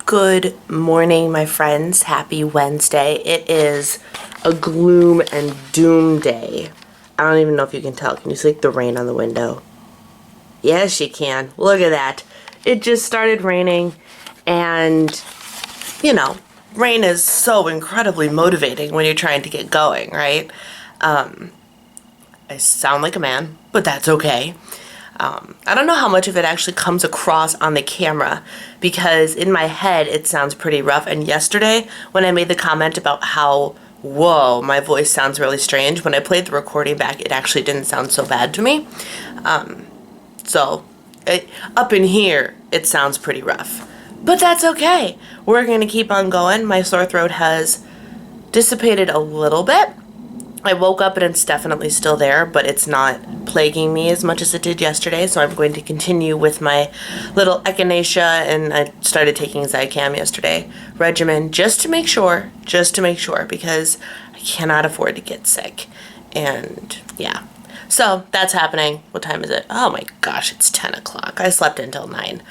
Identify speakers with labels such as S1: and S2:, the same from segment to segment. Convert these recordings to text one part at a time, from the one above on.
S1: Good morning, my friends. Happy Wednesday. It is a gloom and doom day. I don't even know if you can tell. Can you see the rain on the window? Yes, you can. Look at that. It just started raining, and, you know, rain is so incredibly motivating when you're trying to get going, right? I sound like a man, but that's okay. I don't know how much of it actually comes across on the camera because in my head it sounds pretty rough. And yesterday when I made the comment about how, whoa, my voice sounds really strange, when I played the recording back it actually didn't sound so bad to me. Up in here it sounds pretty rough. But that's okay. We're going to keep on going. My sore throat has dissipated a little bit. I woke up and it's definitely still there, but it's not plaguing me as much as it did yesterday, so I'm going to continue with my little echinacea, and I started taking Zicam yesterday regimen just to make sure, because I cannot afford to get sick. And yeah, so that's happening. What time is it? Oh my gosh, it's 10 o'clock. I slept until 9.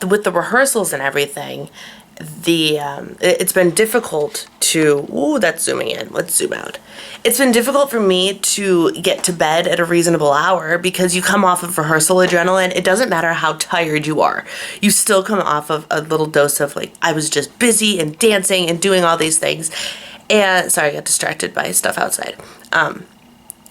S1: With the rehearsals and everything, it's been difficult to, that's zooming in, let's zoom out. It's been difficult for me to get to bed at a reasonable hour because you come off of rehearsal adrenaline. It doesn't matter how tired you are. You still come off of a little dose of like, I was just busy and dancing and doing all these things. And sorry, I got distracted by stuff outside.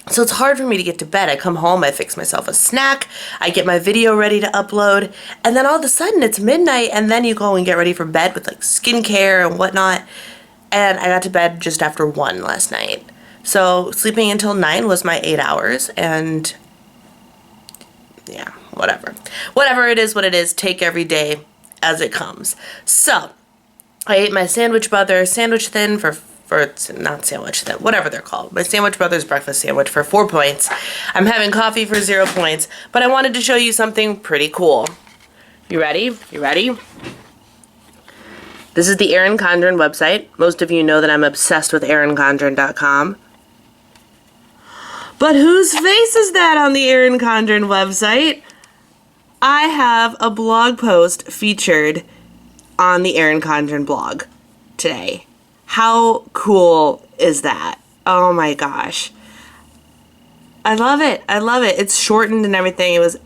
S1: So it's hard for me to get to bed. I come home, I fix myself a snack, I get my video ready to upload, and then all of a sudden it's midnight, and then you go and get ready for bed with like skincare and whatnot. And I got to bed just after 1 last night. So sleeping until 9 was my 8 hours, and yeah, whatever. Whatever it is what it is, take every day as it comes. So I ate my Sandwich Brothers sandwich thin for not sandwich, that whatever they're called. My Sandwich Brothers breakfast sandwich for 4 points. I'm having coffee for 0 points, but I wanted to show you something pretty cool. You ready? You ready? This is the Erin Condren website. Most of you know that I'm obsessed with erincondren.com. But whose face is that on the Erin Condren website? I have a blog post featured on the Erin Condren blog today. How cool is that? Oh my gosh. I love it. I love it. It's shortened and everything. It was,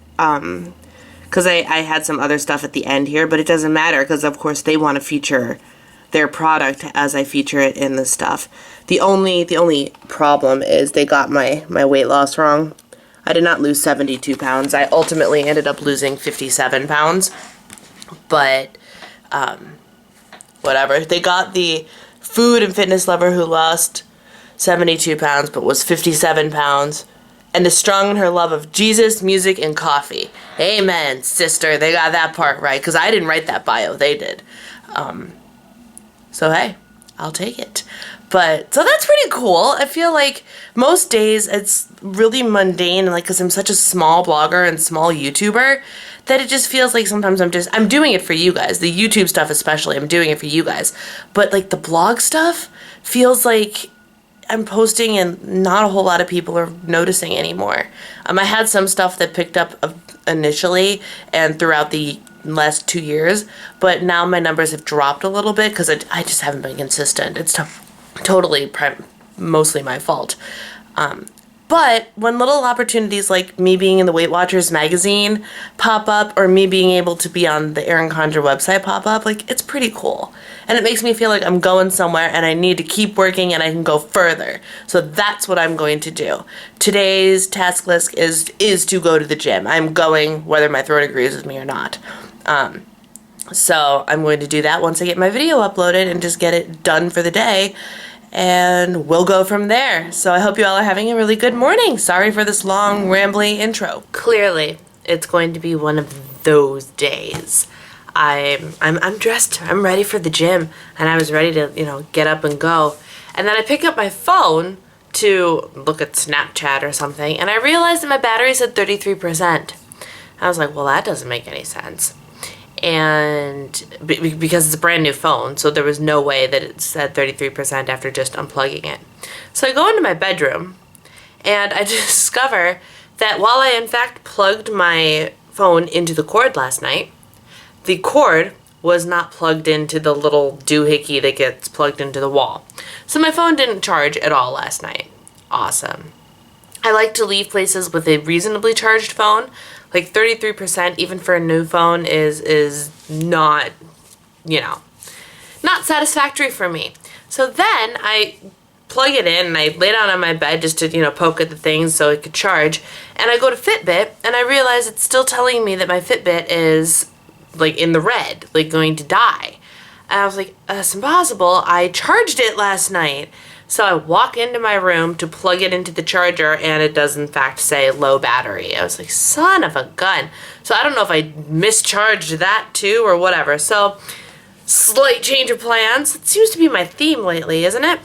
S1: because I had some other stuff at the end here, but it doesn't matter because, of course, they want to feature their product as I feature it in the stuff. The only problem is they got my weight loss wrong. I did not lose 72 pounds. I ultimately ended up losing 57 pounds. But, whatever. They got the food and fitness lover who lost 72 pounds but was 57 pounds and is strong in her love of Jesus, music, and coffee. Amen, sister. They got that part right because I didn't write that bio. They did. So hey, I'll take it. But so that's pretty cool. I feel like most days it's really mundane, like because I'm such a small blogger and small YouTuber that it just feels like sometimes I'm doing it for you guys. The YouTube stuff especially, I'm doing it for you guys. But like the blog stuff feels like I'm posting and not a whole lot of people are noticing anymore. I had some stuff that picked up initially and throughout the last 2 years, but now my numbers have dropped a little bit because I just haven't been consistent. It's totally mostly my fault. But when little opportunities like me being in the Weight Watchers magazine pop up, or me being able to be on the Erin Condren website pop up, like it's pretty cool. And it makes me feel like I'm going somewhere and I need to keep working and I can go further. So that's what I'm going to do. Today's task list is to go to the gym. I'm going whether my throat agrees with me or not. So I'm going to do that once I get my video uploaded and just get it done for the day. And we'll go from there. So I hope you all are having a really good morning. Sorry for this long, rambly intro. Clearly, it's going to be one of those days. I'm dressed. I'm ready for the gym, and I was ready to, get up and go. And then I pick up my phone to look at Snapchat or something, and I realized that my battery said 33%. I was like, well, that doesn't make any sense. And because it's a brand new phone, so there was no way that it said 33% after just unplugging it. So I go into my bedroom and I discover that while I in fact plugged my phone into the cord last night, the cord was not plugged into the little doohickey that gets plugged into the wall. So my phone didn't charge at all last night. Awesome. I like to leave places with a reasonably charged phone. Like 33%, even for a new phone, is not, you know, not satisfactory for me. So then I plug it in and I lay down on my bed just to, you know, poke at the things so it could charge. And I go to Fitbit and I realize it's still telling me that my Fitbit is like in the red, like going to die. And I was like, that's impossible. I charged it last night. So I walk into my room to plug it into the charger and it does in fact say low battery. I was like, son of a gun. So I don't know if I mischarged that too or whatever. So slight change of plans. It seems to be my theme lately, isn't it?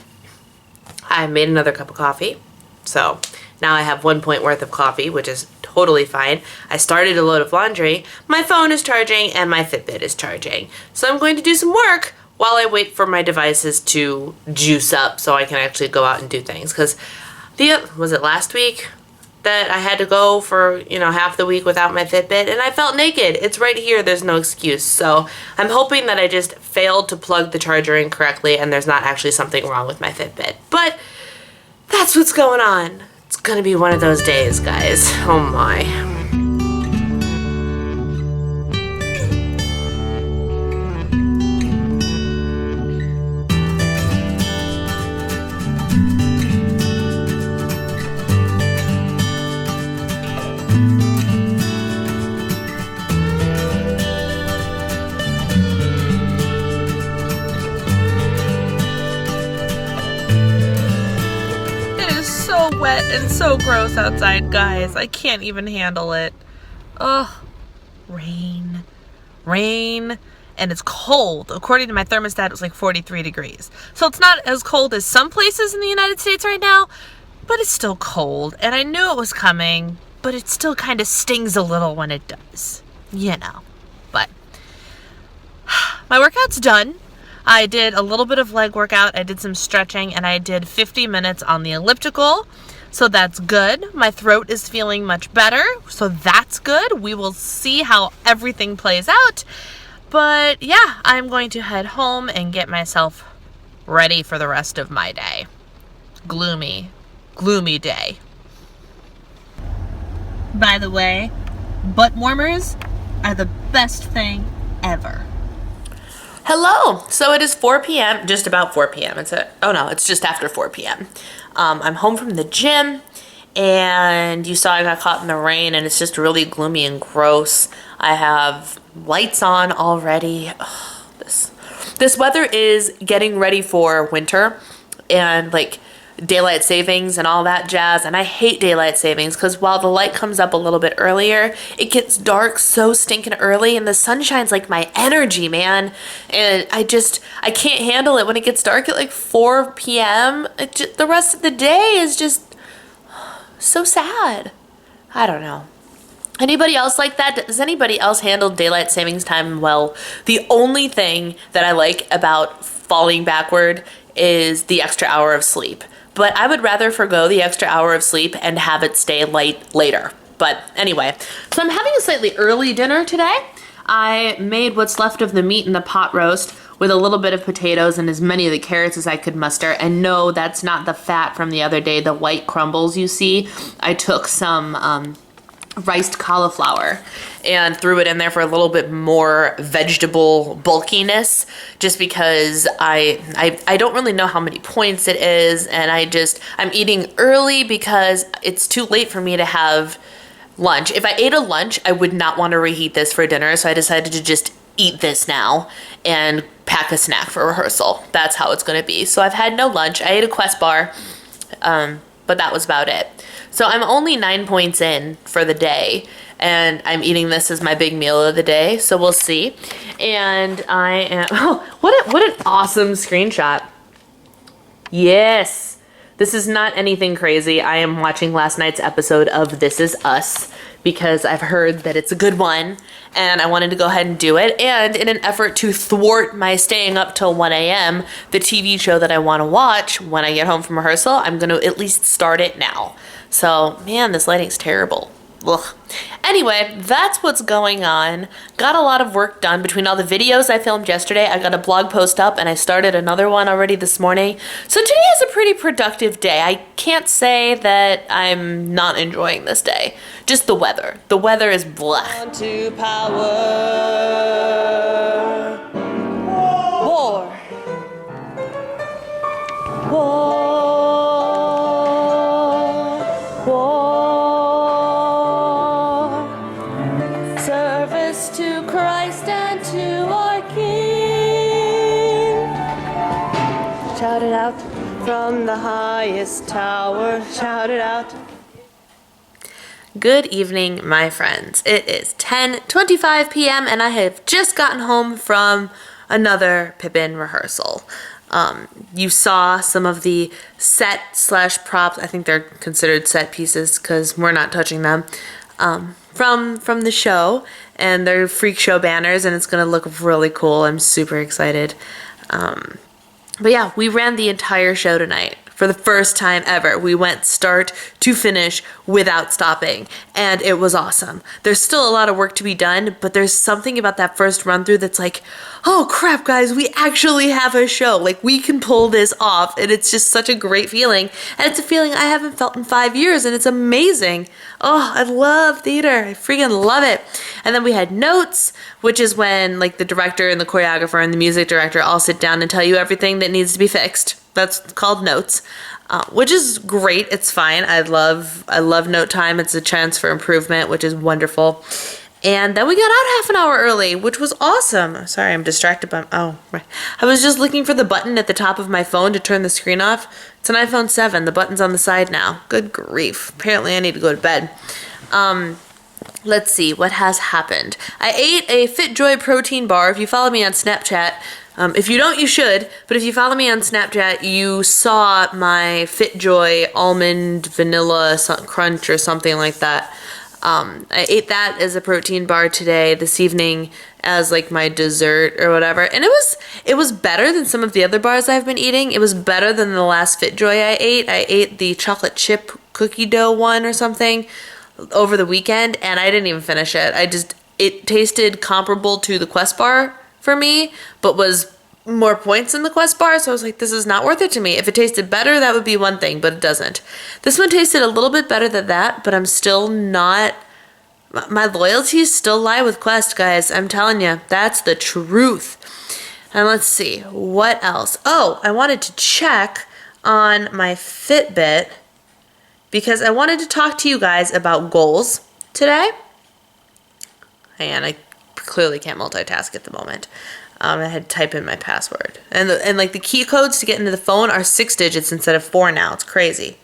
S1: I made another cup of coffee. So now I have 1 point worth of coffee, which is totally fine. I started a load of laundry. My phone is charging and my Fitbit is charging. So I'm going to do some work while I wait for my devices to juice up so I can actually go out and do things. Because was it last week that I had to go for, you know, half the week without my Fitbit and I felt naked. It's right here. There's no excuse. So I'm hoping that I just failed to plug the charger in correctly and there's not actually something wrong with my Fitbit. But that's what's going on. It's gonna be one of those days, guys. Oh my. Wet and so gross outside, guys. I can't even handle it. Ugh. Rain. And it's cold. According to my thermostat, it was like 43 degrees. So it's not as cold as some places in the United States right now, but it's still cold. And I knew it was coming, but it still kind of stings a little when it does. You know. But my workout's done. I did a little bit of leg workout, I did some stretching, and I did 50 minutes on the elliptical. So that's good. My throat is feeling much better, so that's good. We will see how everything plays out. But yeah, I'm going to head home and get myself ready for the rest of my day. Gloomy day. By the way, butt warmers are the best thing ever. Hello. So it is 4 p.m., just about 4 p.m. It's just after 4 p.m. I'm home from the gym and you saw I got caught in the rain and it's just really gloomy and gross. I have lights on already. Ugh, this weather is getting ready for winter and like daylight savings and all that jazz, and I hate daylight savings because while the light comes up a little bit earlier, it gets dark so stinking early and the sun shines like my energy, man, and I can't handle it when it gets dark at like 4 p.m. The rest of the day is just so sad. I don't know. Anybody else like that? Does anybody else handle daylight savings time well? The only thing that I like about falling backward is the extra hour of sleep. But I would rather forgo the extra hour of sleep and have it stay light later. But anyway, so I'm having a slightly early dinner today. I made what's left of the meat in the pot roast with a little bit of potatoes and as many of the carrots as I could muster. And no, that's not the fat from the other day, the white crumbles you see. I took some riced cauliflower and threw it in there for a little bit more vegetable bulkiness, just because I don't really know how many points it is, and I'm eating early because it's too late for me to have lunch. If I ate a lunch, I would not want to reheat this for dinner, so I decided to just eat this now and pack a snack for rehearsal. That's how it's going to be. So I've had no lunch. I ate a Quest bar, but that was about it. So I'm only 9 points in for the day, and I'm eating this as my big meal of the day, so we'll see. And I am, what an awesome screenshot. Yes, this is not anything crazy. I am watching last night's episode of This Is Us because I've heard that it's a good one, and I wanted to go ahead and do it. And in an effort to thwart my staying up till 1 a.m., the TV show that I want to watch when I get home from rehearsal, I'm going to at least start it now. So, man, this lighting's terrible. Ugh. Anyway, that's what's going on. Got a lot of work done between all the videos I filmed yesterday. I got a blog post up and I started another one already this morning. So today is a pretty productive day. I can't say that I'm not enjoying this day. Just the weather. The weather is blah. On to power. War. Service to Christ and to our King. Shout it out from the highest tower. Shout it out. Good evening, my friends. It is 10:25 p.m. and I have just gotten home from another Pippin rehearsal. You saw some of the set/props. I think they're considered set pieces because we're not touching them. From the show, and they're freak show banners, and it's gonna look really cool. I'm super excited. But yeah, we ran the entire show tonight. For the first time ever, we went start to finish without stopping, and it was awesome. There's still a lot of work to be done, but there's something about that first run through that's like, oh crap, guys, we actually have a show. Like, we can pull this off, and it's just such a great feeling. And it's a feeling I haven't felt in 5 years, and it's amazing. Oh, I love theater. I freaking love it. And then we had notes, which is when like the director and the choreographer and the music director all sit down and tell you everything that needs to be fixed. That's called notes, which is great. It's fine. I love note time. It's a chance for improvement, which is wonderful. And then we got out half an hour early, which was awesome. Sorry, I'm distracted by, I was just looking for the button at the top of my phone to turn the screen off. It's an iPhone 7. The button's on the side now. Good grief. Apparently I need to go to bed. Let's see what has happened. I ate a FitJoy protein bar. If you follow me on Snapchat, if you don't, you should, but if you follow me on Snapchat, you saw my FitJoy almond vanilla crunch or something like that. I ate that as a protein bar this evening as like my dessert or whatever, and it was better than some of the other bars I've been eating. It was better than the last FitJoy I ate. I ate the chocolate chip cookie dough one or something over the weekend, and I didn't even finish it. It tasted comparable to the Quest bar for me, but was more points in the Quest bar, so I was like, this is not worth it to me. If it tasted better, that would be one thing, but it doesn't. This one tasted a little bit better than that, but I'm still not, my loyalties still lie with Quest, guys. I'm telling you, that's the truth. And let's see, what else? Oh, I wanted to check on my Fitbit because I wanted to talk to you guys about goals today. Hang on, I clearly can't multitask at the moment. I had to type in my password. And like the key codes to get into the phone are 6 digits instead of 4 now. It's crazy.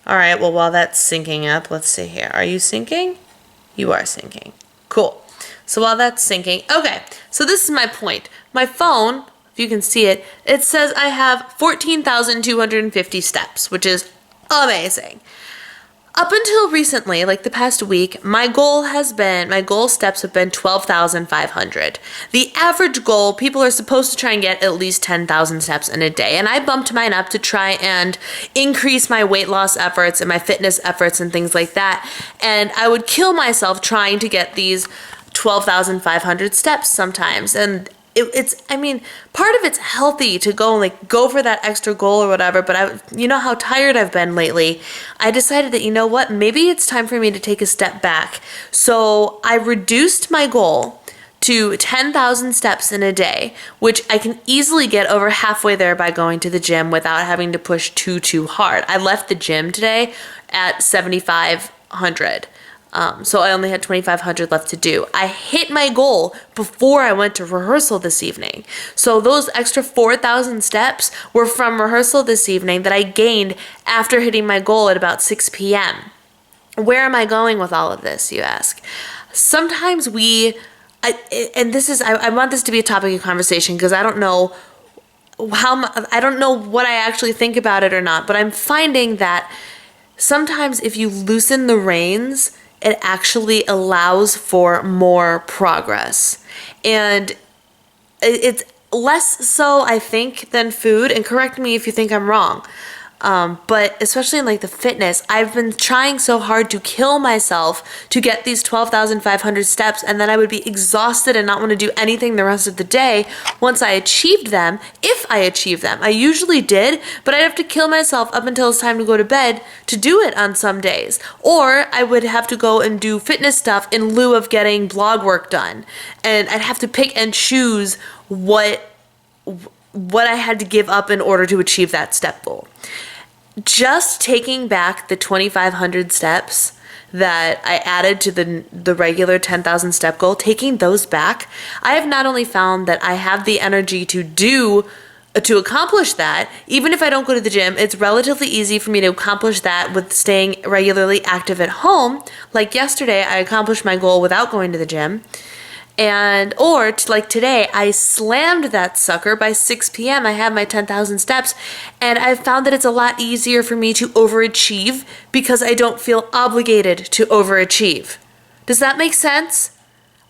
S1: All right, well, while that's syncing up, let's see here. Are you syncing? You are syncing. Cool. So while that's syncing, okay, so this is my point. My phone, if you can see it, it says I have 14,250 steps, which is amazing. Up until recently, like the past week, my goal steps have been 12,500. The average goal, people are supposed to try and get at least 10,000 steps in a day, and I bumped mine up to try and increase my weight loss efforts and my fitness efforts and things like that, and I would kill myself trying to get these 12,500 steps sometimes, and I mean, part of it's healthy to go for that extra goal or whatever, but you know how tired I've been lately. I decided that, you know what, maybe it's time for me to take a step back. So I reduced my goal to 10,000 steps in a day, which I can easily get over halfway there by going to the gym without having to push too hard. I left the gym today at 7,500. So I only had 2,500 left to do. I hit my goal before I went to rehearsal this evening. So those extra 4,000 steps were from rehearsal this evening that I gained after hitting my goal at about 6 p.m. Where am I going with all of this, you ask? Sometimes I want this to be a topic of conversation because I don't know what I actually think about it or not, but I'm finding that sometimes if you loosen the reins, it actually allows for more progress. And it's less so, I think, than food, and correct me if you think I'm wrong.
S2: But especially in like the fitness, I've been trying so hard to kill myself to get these 12,500 steps, and then I would be exhausted and not want to do anything the rest of the day once I achieved them, if I achieved them. I usually did, but I'd have to kill myself up until it's time to go to bed to do it on some days. Or I would have to go and do fitness stuff in lieu of getting blog work done. And I'd have to pick and choose what I had to give up in order to achieve that step goal. Just taking back the 2,500 steps that I added to the regular 10,000 step goal, taking those back, I have not only found that I have the energy to accomplish that. Even if I don't go to the gym, it's relatively easy for me to accomplish that with staying regularly active at home. Like yesterday, I accomplished my goal without going to the gym. Like today, I slammed that sucker by 6 p.m. I had my 10,000 steps, and I've found that it's a lot easier for me to overachieve because I don't feel obligated to overachieve. Does that make sense?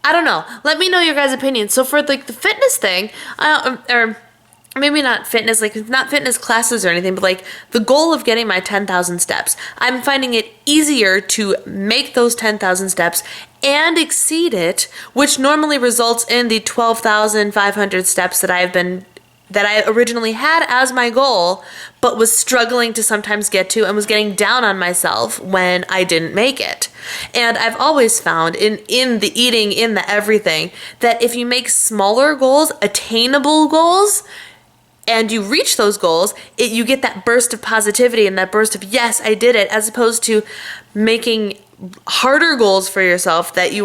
S2: I don't know. Let me know your guys' opinions. So for like the fitness thing, or maybe not fitness, like not fitness classes or anything, but like the goal of getting my 10,000 steps, I'm finding it easier to make those 10,000 steps and exceed it, which normally results in the 12,500 steps that I originally had as my goal, but was struggling to sometimes get to and was getting down on myself when I didn't make it. And I've always found in the eating, in the everything, that if you make smaller goals, attainable goals, and you reach those goals, you get that burst of positivity and that burst of, yes, I did it, as opposed to making harder goals for yourself that you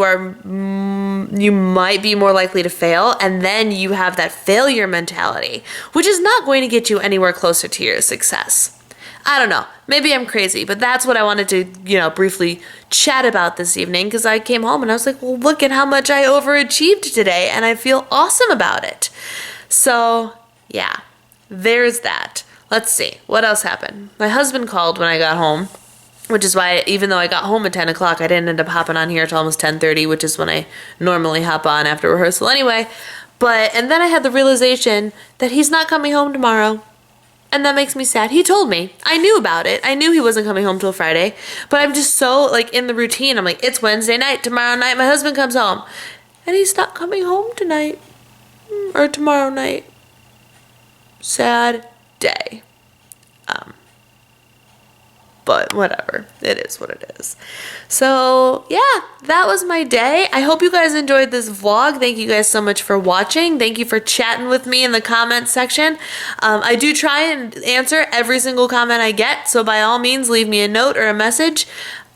S2: might be more likely to fail, and then you have that failure mentality, which is not going to get you anywhere closer to your success. I don't know. Maybe I'm crazy, but that's what I wanted to, briefly chat about this evening, because I came home and I was like, well, look at how much I overachieved today, and I feel awesome about it. So, yeah, there's that. Let's see. What else happened? My husband called when I got home, which is why, even though I got home at 10 o'clock, I didn't end up hopping on here till almost 10:30, which is when I normally hop on after rehearsal anyway. And then I had the realization that he's not coming home tomorrow. And that makes me sad. He told me. I knew about it. I knew he wasn't coming home till Friday. But I'm just so, like, in the routine. I'm like, it's Wednesday night. Tomorrow night, my husband comes home. And he's not coming home tonight. Or tomorrow night. Sad day. But whatever. It is what it is. So, yeah, that was my day. I hope you guys enjoyed this vlog. Thank you guys so much for watching. Thank you for chatting with me in the comments section. I do try and answer every single comment I get, so by all means, leave me a note or a message.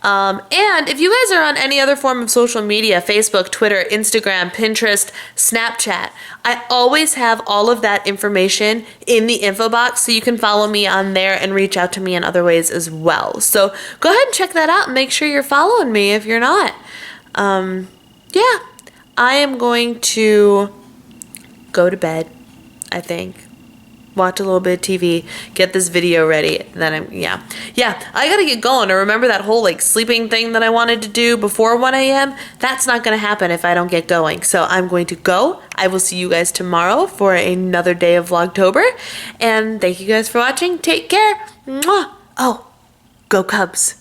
S2: And if you guys are on any other form of social media, Facebook, Twitter, Instagram, Pinterest, Snapchat, I always have all of that information in the info box, so you can follow me on there and reach out to me in other ways as well. So go ahead and check that out and make sure you're following me if you're not. Yeah, I am going to go to bed, I think. Watch a little bit of TV, get this video ready, then I gotta get going. I remember that whole like sleeping thing that I wanted to do before 1 a.m. That's not gonna happen if I don't get going. So I'm going to go. I will see you guys tomorrow for another day of Vlogtober, and thank you guys for watching. Take care. Mwah. Oh, go Cubs.